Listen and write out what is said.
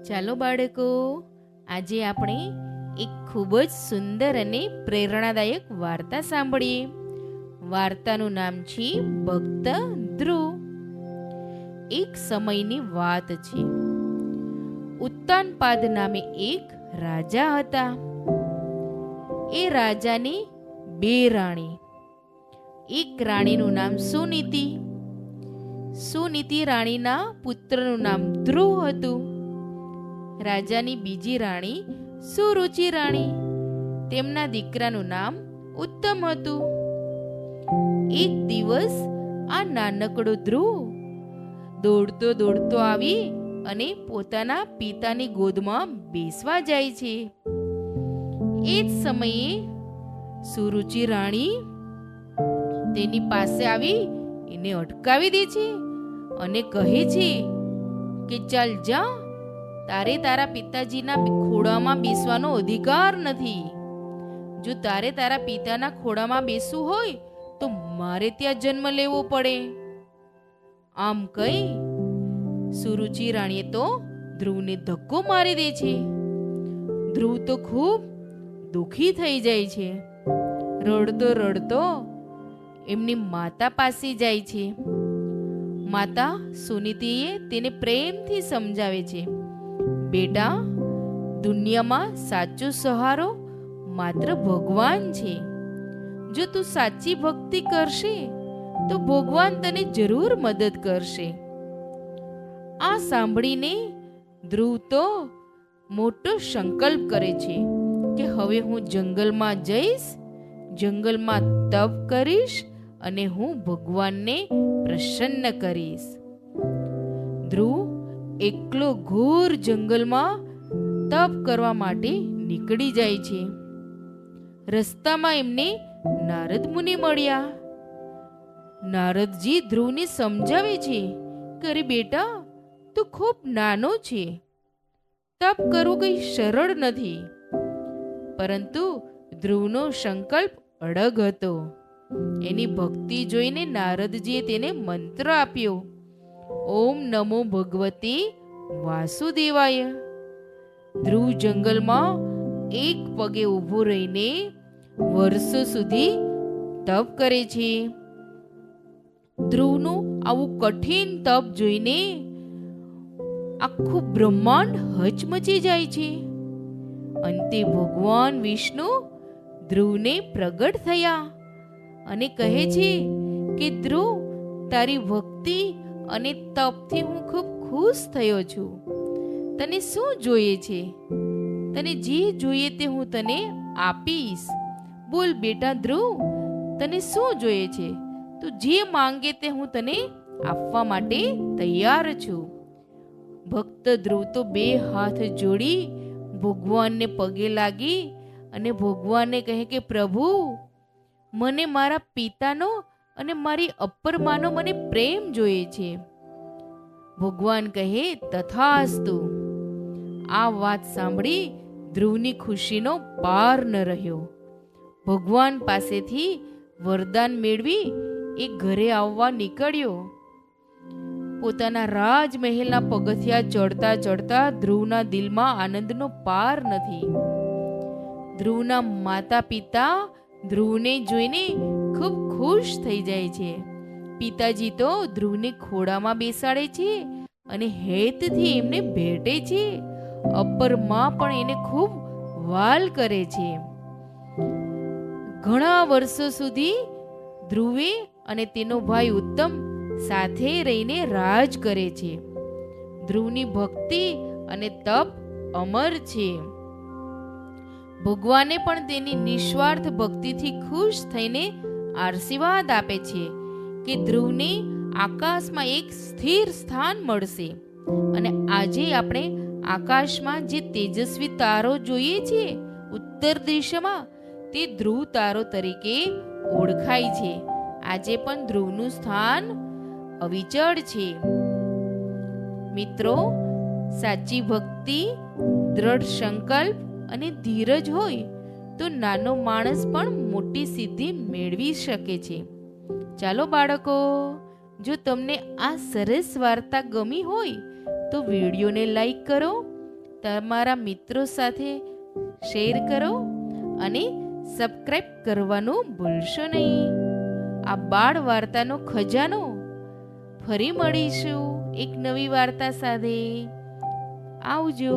ચાલો બાળકો, આજે આપણે એક ખૂબ જ સુંદર અને પ્રેરણાદાયક વાર્તા સાંભળીએ. વાર્તાનું નામ છે ભક્ત ધ્રુવ. એક સમયની વાત છે. ઉત્તાનપાદ નામે એક રાજા હતા. એ રાજાની બે રાણી. એક રાણીનું નામ સુનીતિ. સુનીતિ રાણીના પુત્રનું નામ ધ્રુવ હતું. રાજાની બીજી રાણી સુરુચિ રાણી. તેમના દીકરાનું નામ ઉત્તમ હતું. એક દિવસ આ નાનકડો ધ્રુવ દોડતો દોડતો આવી અને પોતાના પિતાની ગોદમાં બેસવા જાય છે. એ જ સમયે સુરુચિ રાણી તેની પાસે આવી એને અટકાવી દે છે અને કહે છે કે ચાલ જા, તારે તારા પિતાજીના ખોળામાં બેસવાનો અધિકાર નથી. જો તારે તારા પિતાના ખોળામાં બેસવું હોય તો મારે ત્યાં જન્મ લેવો પડે. આમ કહી સુરુચિ રાણીએ તો ધ્રુવને ધક્કો મારી દે છે. ધ્રુવ તો ખૂબ દુઃખી થઈ જાય છે. રડતો રડતો એમની માતા પાસે જાય છે. માતા સુનીતિએ તેને પ્રેમથી સમજાવે છે, બેટા, દુનિયામાં સાચો સહારો માત્ર ભગવાન છે. જો તું સાચી ભક્તિ કરશે તો ભગવાન તને જરૂર મદદ કરશે. આ સાંભળીને ધ્રુવ તો મોટો સંકલ્પ કરે છે કે હવે હું જંગલમાં જઈશ, જંગલમાં તપ કરીશ અને હું ભગવાનને પ્રસન્ન કરીશ. ધ્રુવ એકલો ઘોર જંગલમાં તપ કરવા માટે નીકળી જાય છે. રસ્તામાં એમને નારદ મુનિ મળ્યા. નારદજી ધ્રુવને સમજાવે છે કે અરે બેટા, તું ખૂબ નાનો છે. તપ કરવું કંઈ સરળ નથી. પરંતુ ધ્રુવનો સંકલ્પ અડગ હતો. એની ભક્તિ જોઈને નારદજીએ તેને મંત્ર આપ્યો, ઓમ નમો ભગવતી વાસુદેવાય. ધ્રુવ જંગલમાં એક પગે ઊભો રહીને વર્ષો સુધી તપ કરે છે. ધ્રુવનું આવું કઠિન તપ જોઈને આખું બ્રહ્માંડ હચમચી જાય છે. અંતે ભગવાન વિષ્ણુ ધ્રુવને પ્રગટ થયા અને કહે છે કે ધ્રુવ, તારી ભક્તિ અને તપથી હું ખૂબ ખુશ થયો છું. તને શું જોઈએ છે? તને જે જોઈએ તે હું તને આપીશ. બોલ બેટા ધ્રુવ, તને શું જોઈએ છે? તું જે માંગે તે હું તને આપવા માટે તૈયાર છું. ભક્ત ધ્રુવ તો બે હાથ જોડી ભગવાનને પગે લાગી અને ભગવાનને કહે કે પ્રભુ, મને મારા પિતાનો અને મારી અપરમાનો મને પ્રેમ જોઈએ છે. ભગવાન કહે તથાસ્તુ. આ વાત સાંભળી ધ્રુવની ખુશીનો પાર ન રહ્યો. ભગવાન પાસેથી વરદાન મેળવી એ ઘરે આવવા નીકળ્યો. પોતાના રાજમહેલના પગથિયા ચડતા ચડતા ધ્રુવના દિલમાં આનંદનો પાર નથી. ધ્રુવના માતા પિતા ધ્રુવને જોઈને ખૂબ ખુશ થઈ જાય છે. પિતાજી તો ધ્રુવને ખોળામાં બેસાડે છે અને હેતથી એમને ભેટે છે. અપર માં પણ એને ખૂબ વાલ કરે છે. ઘણા વર્ષો સુધી ધ્રુવે અને તેનો ભાઈ ઉત્તમ સાથે રહીને રાજ કરે છે. ધ્રુવની ભક્તિ અને તપ અમર છે. ભગવાને પણ તેની નિસ્વાર્થ ભક્તિથી ખુશ થઈને આશીર્વાદ આપે છે કે ધ્રુવને આકાશમાં એક સ્થિર સ્થાન મળશે. અને આજે આપણે આકાશમાં જે તેજસ્વી તારો જોઈએ છે ઉત્તર દિશામાં, તે ધ્રુવ તારો તરીકે ઓળખાય છે. આજે પણ ધ્રુવનું સ્થાન અવિચળ છે. મિત્રો, સાચી ભક્તિ, દ્રઢ સંકલ્પ અને ધીરજ હોય તો નાનો માણસ પણ મોટી સિદ્ધિ મેળવી શકે છે. ચાલો બાળકો, જો તમને આ સરસ વાર્તા ગમી હોય તો વિડીયોને લાઈક કરો તમારા મિત્રો સાથે શેર કરો અને સબસ્ક્રાઈબ કરવાનું ભૂલશો નહીં. આ બાળ વાર્તાનો ખજાનો. ફરી મળીશું એક નવી વાર્તા સાથે. આવજો.